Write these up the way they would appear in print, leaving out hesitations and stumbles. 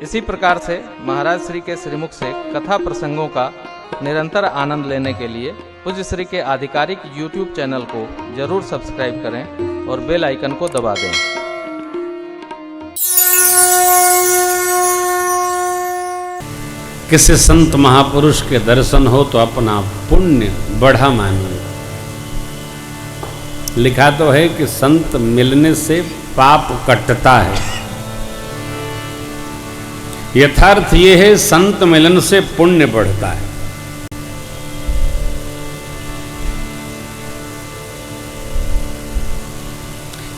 इसी प्रकार से महाराज श्री के श्रीमुख से कथा प्रसंगों का निरंतर आनंद लेने के लिए पूज्य श्री के आधिकारिक YouTube चैनल को जरूर सब्सक्राइब करें और बेल आइकन को दबा दें। किसी संत महापुरुष के दर्शन हो तो अपना पुण्य बढ़ा मानिए। लिखा तो है कि संत मिलने से पाप कटता है। यथार्थ ये है, संत मिलन से पुण्य बढ़ता है।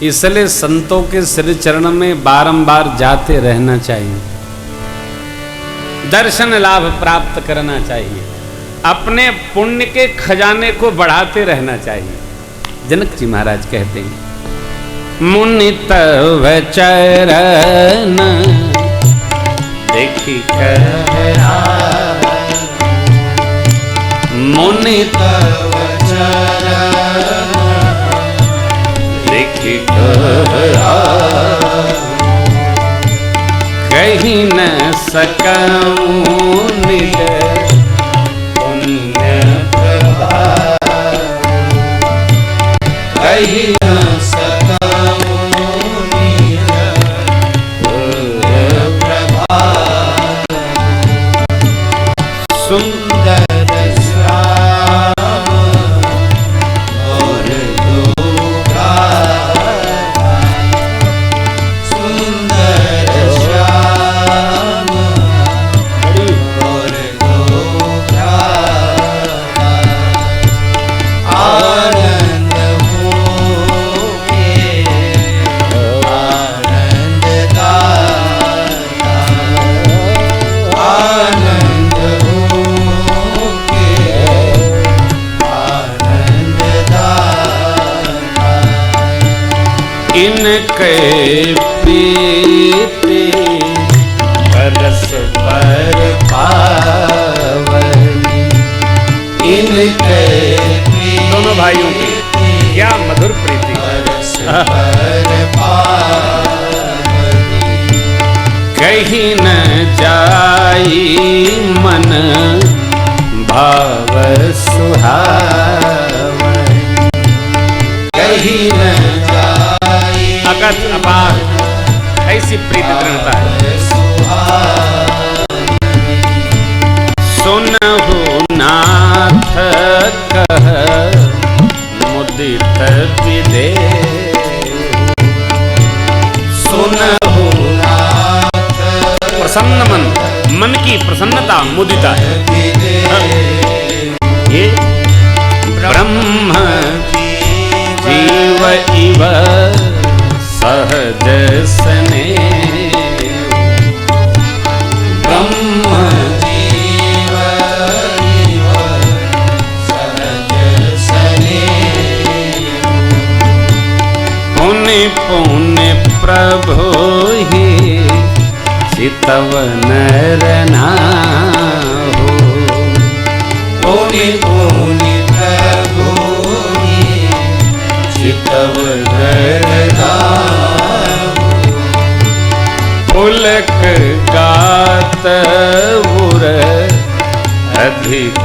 इसलिए संतों के श्री चरण में बारंबार जाते रहना चाहिए, दर्शन लाभ प्राप्त करना चाहिए, अपने पुण्य के खजाने को बढ़ाते रहना चाहिए। जनक जी महाराज कहते हैं, मुनि तव चरण देखी मुनि तव चरण देखी कहीं न सकऊं निज पुण्य प्रभाव, कहीं न सकऊं निज पुण्य प्रभाव। सुंदर श्याम और दूघा, सुंदर श्याम और दूघा, आनंद हो के आनंद दाता, आनंद हो के आनंद दाता। इनके पीते परस्पर पावनी, इनके दोनों भाइयों की क्या मधुर प्रीति, परस्पर पावनी। कहीं न जाई मन भाव सुहावनी, कहीं न जाई अगत अपार ऐसी प्रीति दृढ़ता है। सुनहु नाथ कह मुदित विदेह, सुनहु नाथ प्रसन्न मन की प्रसन्नता मुदिता है। ये ब्रह्म जीव इव सहज स्नेह, ब्रह्म जीव इव सहज स्नेह। पुण्य पुण्य प्रभु ही चितव नर नाहु, पुण्य पुण्य प्रभु ही चितव नर नाहु। पुलक गात उर अधिक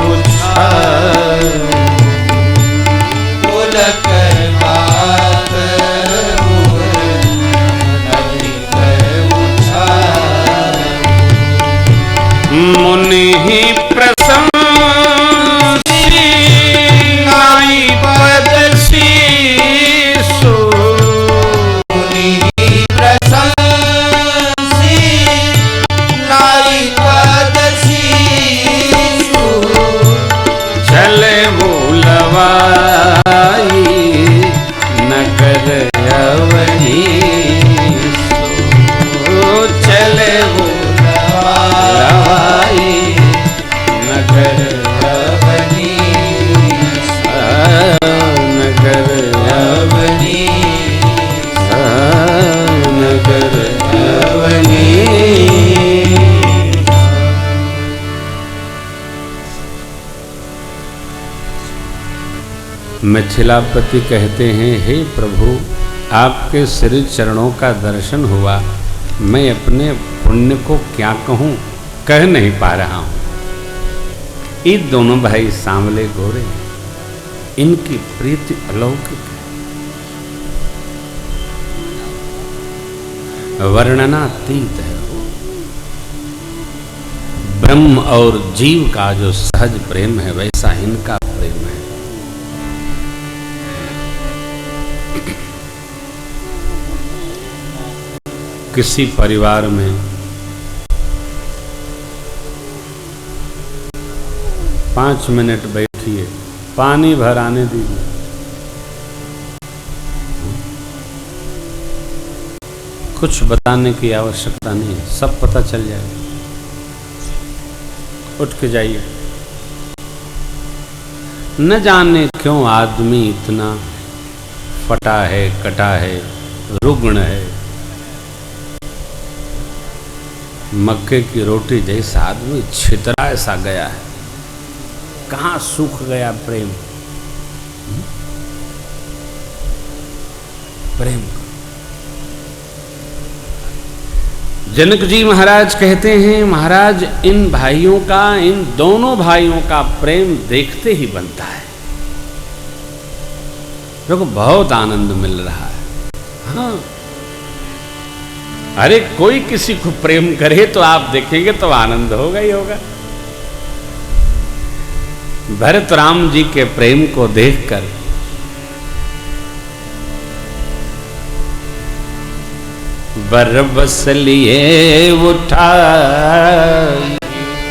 उछाल, पुलक गात उर अधिक उछाल। मुनि ही प्रसन्न नाई पद शीशु, मुनि ही प्रसन्न नाई पद शीशु। चले मूलवाई नगर अवनीशु, चले मूलवाई नगर मिथिलापति कहते हैं, हे प्रभु, आपके श्री चरणों का दर्शन हुआ, मैं अपने पुण्य को क्या कहूं, कह नहीं पा रहा हूं। ये दोनों भाई सांवले गोरे, इनकी प्रीति अलौकिक है, वर्णनातीत है। ब्रह्म और जीव का जो सहज प्रेम है, वैसा इनका प्रेम है। किसी परिवार में 5 मिनट बैठिए, पानी भर आने दीजिए, कुछ बताने की आवश्यकता नहीं है, सब पता चल जाएगा। उठ के जाइए। न जाने क्यों आदमी इतना फटा है, कटा है, रुग्ण है, मक्के की रोटी जैसा आदमी छितरा सा गया है। कहाँ सूख गया प्रेम, प्रेम। जनक जी महाराज कहते हैं, महाराज इन भाइयों का, इन दोनों भाइयों का प्रेम देखते ही बनता है। देखो बहुत आनंद मिल रहा है। हाँ, अरे कोई किसी को प्रेम करे तो आप देखेंगे तो आनंद होगा ही होगा। भरत राम जी के प्रेम को देखकर बरबस लिए उठा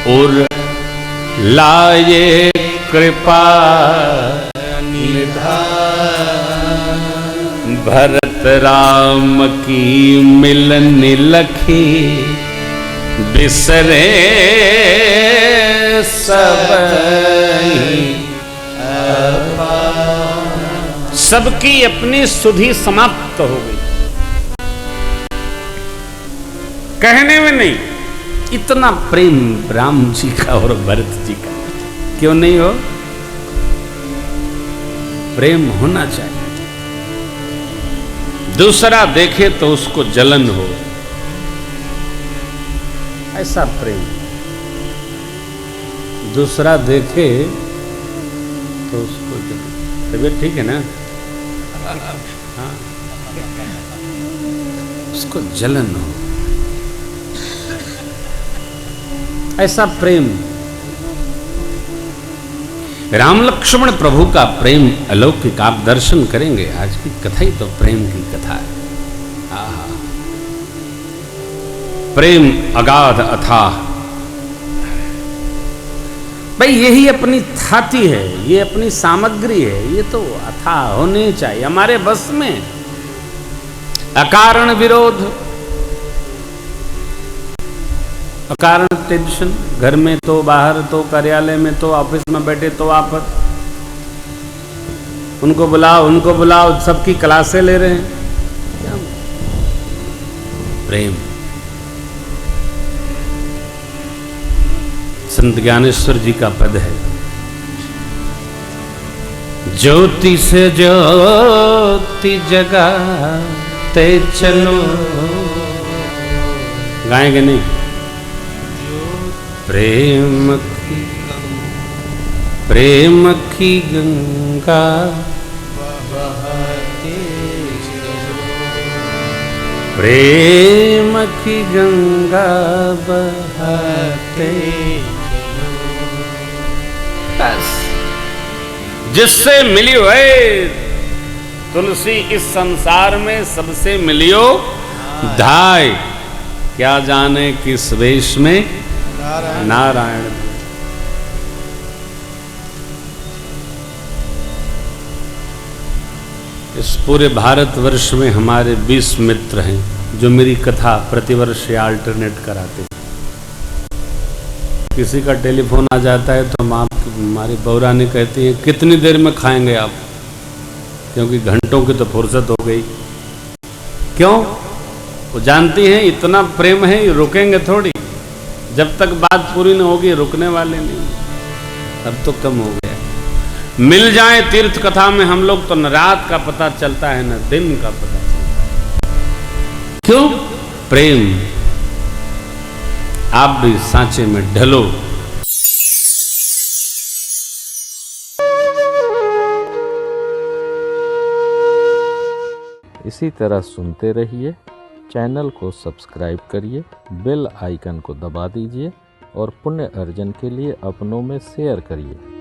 और लाए कृपा निधान। भरत राम की मिलन लखी बिसरे सब, सबकी अपनी सुधि समाप्त हो गई। कहने में नहीं, इतना प्रेम राम जी का और भरत जी का क्यों नहीं हो? प्रेम होना चाहिए। दूसरा देखे तो उसको जलन हो, ऐसा प्रेम। दूसरा देखे तो उसको जलन। तबीयत ठीक है ना? हाँ, उसको जलन हो, ऐसा प्रेम। राम लक्ष्मण प्रभु का प्रेम अलौकिक, आप दर्शन करेंगे। आज की कथा ही तो प्रेम की कथा है। आहा, प्रेम अगाध अथाह। भाई यही अपनी थाती है, ये अपनी सामग्री है, ये तो अथाह होनी चाहिए हमारे बस में। अकारण विरोध, अकारण टेंशन, घर में तो, बाहर तो, कार्यालय में तो, ऑफिस में बैठे तो आफत। उनको बुलाओ, सबकी क्लासें ले रहे हैं। प्रेम। संत ज्ञानेश्वर जी का पद है, ज्योति से ज्योति जगाते चलो। गाएंगे नहीं? प्रेम की गंगा प्रेम की गंगा बहाते। बस जिससे मिली है तुलसी इस संसार में सबसे मिलियो धाय। क्या जाने किस वेश में नारायण। इस पूरे भारतवर्ष में हमारे 20 मित्र हैं जो मेरी कथा प्रतिवर्ष अल्टरनेट कराते। किसी का टेलीफोन आ जाता है तो हम हमारी बौरानी कहती है कितनी देर में खाएंगे आप, क्योंकि घंटों की तो फुर्सत हो गई। क्यों? वो जानती हैं इतना प्रेम है, रुकेंगे थोड़ी। जब तक बात पूरी न होगी रुकने वाले नहीं। अब तो कम हो गया। मिल जाए तीर्थ कथा में हम लोग तो न रात का पता चलता है न दिन का पता चलता है। क्यों? प्रेम। आप भी सांचे में ढलो। इसी तरह सुनते रहिए, चैनल को सब्सक्राइब करिए, बेल आइकन को दबा दीजिए और पुण्य अर्जन के लिए अपनों में शेयर करिए।